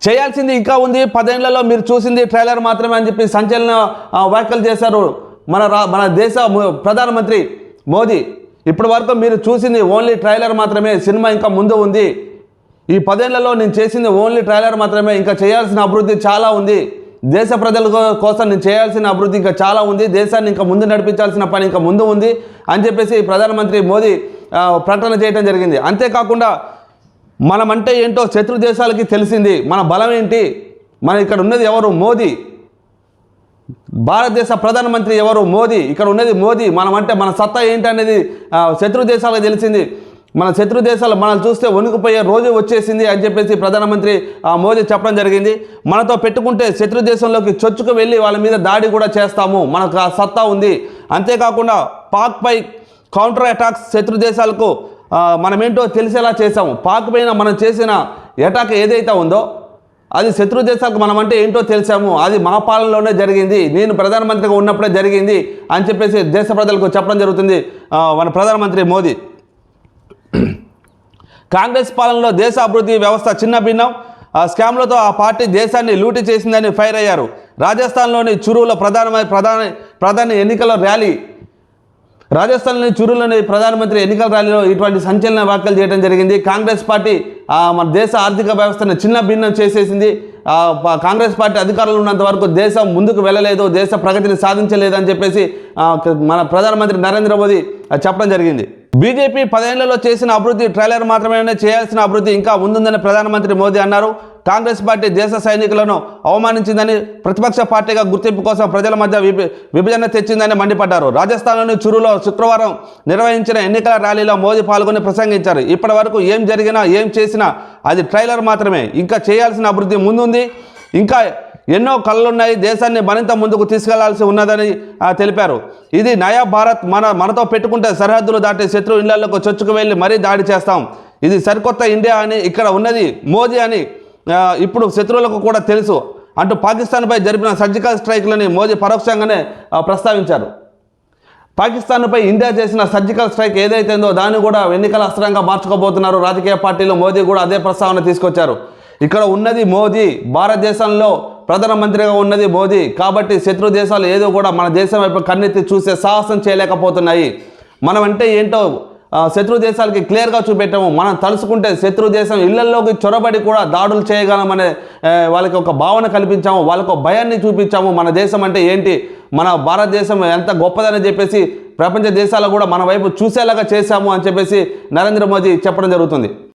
చేయాల్సింది ఇంకా ఉంది, 10 ఏళ్లలో మీరు చూసింది ట్రైలర్ మాత్రమే అని చెప్పి సంచలన వ్యాఖ్యలు చేశారు మన దేశ ప్రధానమంత్రి మోదీ. ఇప్పటి వరకు మీరు చూసింది ఓన్లీ ట్రైలర్ మాత్రమే, సినిమా ఇంకా ముందు ఉంది. ఈ 10 ఏళ్లలో నేను చేసింది ఓన్లీ ట్రైలర్ మాత్రమే, ఇంకా చేయాల్సిన అభివృద్ధి చాలా ఉంది. దేశ ప్రజల కోసం నేను చేయాల్సిన అభివృద్ధి ఇంకా చాలా ఉంది, దేశాన్ని ఇంకా ముందు నడిపించాల్సిన పని ఇంకా ముందు ఉంది అని చెప్పేసి ప్రధానమంత్రి మోదీ ప్రకటన చేయడం జరిగింది. అంతేకాకుండా మనమంటే ఏంటో శత్రు దేశాలకి తెలిసింది, మన బలం ఏంటి, మన ఇక్కడ ఉన్నది ఎవరు, మోదీ. భారతదేశ ప్రధానమంత్రి ఎవరు, మోదీ. ఇక్కడ ఉన్నది మోదీ. మనమంటే మన సత్తా ఏంటి అనేది శత్రు దేశాలకు తెలిసింది. మన శత్రు దేశాలు మనల్ని చూస్తే వణుకుపోయే రోజు వచ్చేసింది అని చెప్పేసి ప్రధానమంత్రి మోదీ చెప్పడం జరిగింది. మనతో పెట్టుకుంటే శత్రు దేశంలోకి చొచ్చుకు వెళ్ళి వాళ్ళ మీద దాడి కూడా చేస్తాము, మనకు ఆ సత్తా ఉంది. అంతేకాకుండా పాక్పై కౌంటర్ అటాక్స్ శత్రు దేశాలకు మనమేంటో తెలిసేలా చేసాము. పాక్ పైన మనం చేసిన అటాక్ ఏదైతే ఉందో అది శత్రు దేశాలకు మనమంటే ఏంటో తెలిసాము, అది మా పాలనలోనే జరిగింది, నేను ప్రధానమంత్రిగా ఉన్నప్పుడే జరిగింది అని చెప్పేసి దేశ ప్రజలకు చెప్పడం జరుగుతుంది మన ప్రధానమంత్రి మోదీ. కాంగ్రెస్ పాలనలో దేశ అభివృద్ధి వ్యవస్థ చిన్న భిన్నం, స్కామ్లతో ఆ పార్టీ దేశాన్ని లూటీ చేసిందని ఫైర్ అయ్యారు. రాజస్థాన్లోని చురువులో ప్రధాని ఎన్నికల ర్యాలీ. రాజస్థాన్లోని చురువులోని ప్రధానమంత్రి ఎన్నికల ర్యాలీలో ఇటువంటి సంచలన వ్యాఖ్యలు చేయడం జరిగింది. కాంగ్రెస్ పార్టీ మన దేశ ఆర్థిక వ్యవస్థను చిన్న భిన్నం చేసేసింది. కాంగ్రెస్ పార్టీ అధికారంలో ఉన్నంత వరకు దేశం ముందుకు వెళ్ళలేదు, దేశ ప్రగతిని సాధించలేదని చెప్పేసి మన ప్రధానమంత్రి నరేంద్ర మోదీ చెప్పడం జరిగింది. బీజేపీ 10 ఏళ్లలో చేసిన అభివృద్ధి ట్రైలర్ మాత్రమే, చేయాల్సిన అభివృద్ధి ఇంకా ముందుందని ప్రధానమంత్రి మోదీ అన్నారు. కాంగ్రెస్ పార్టీ దేశ సైనికులను అవమానించిందని, ప్రతిపక్ష పార్టీగా గుర్తింపు కోసం ప్రజల మధ్య విభజన తెచ్చిందని మండిపడ్డారు. రాజస్థాన్లోని చురులో శుక్రవారం నిర్వహించిన ఎన్నికల ర్యాలీలో మోదీ పాల్గొని ప్రసంగించారు. ఇప్పటి వరకు ఏం జరిగినా ఏం చేసినా అది ట్రైలర్ మాత్రమే, ఇంకా చేయాల్సిన అభివృద్ధి ముందుంది, ఇంకా ఎన్నో కళలున్నాయి, దేశాన్ని మరింత ముందుకు తీసుకెళ్లాల్సి ఉన్నదని తెలిపారు. ఇది నయా భారత్, మనతో పెట్టుకుంటే సరిహద్దులు దాటి శత్రు ఇళ్లకు చొచ్చుకు వెళ్ళి మరీ దాడి చేస్తాం, ఇది సరికొత్త ఇండియా అని, ఇక్కడ ఉన్నది మోదీ అని ఇప్పుడు శత్రువులకు కూడా తెలుసు అంటూ పాకిస్తాన్పై జరిపిన సర్జికల్ స్ట్రైక్లని మోదీ పరోక్షంగానే ప్రస్తావించారు. పాకిస్తాన్పై ఇండియా చేసిన సర్జికల్ స్ట్రైక్ ఏదైతే ఉందో దాన్ని కూడా ఎన్నికల అస్త్రంగా మార్చుకోబోతున్నారు రాజకీయ పార్టీలు. మోదీ కూడా అదే ప్రస్తావన తీసుకొచ్చారు. ఇక్కడ ఉన్నది మోదీ, భారతదేశంలో ప్రధానమంత్రిగా ఉన్నది మోదీ, కాబట్టి శత్రు దేశాలు ఏదో కూడా మన దేశం వైపు కన్నెత్తి చూసే సాహసం చేయలేకపోతున్నాయి. మనం అంటే ఏంటో శత్రు దేశాలకి క్లియర్గా చూపెట్టాము. మనం తలుసుకుంటే శత్రు దేశం ఇళ్లలోకి చొరబడి కూడా దాడులు చేయగలమనే వాళ్ళకి ఒక భావన కల్పించాము, వాళ్ళకు భయాన్ని చూపించాము. మన దేశం అంటే ఏంటి, మన భారతదేశం ఎంత గొప్పదని చెప్పేసి ప్రపంచ దేశాలు కూడా మన వైపు చూసేలాగా చేశాము అని చెప్పేసి నరేంద్ర మోదీ చెప్పడం జరుగుతుంది.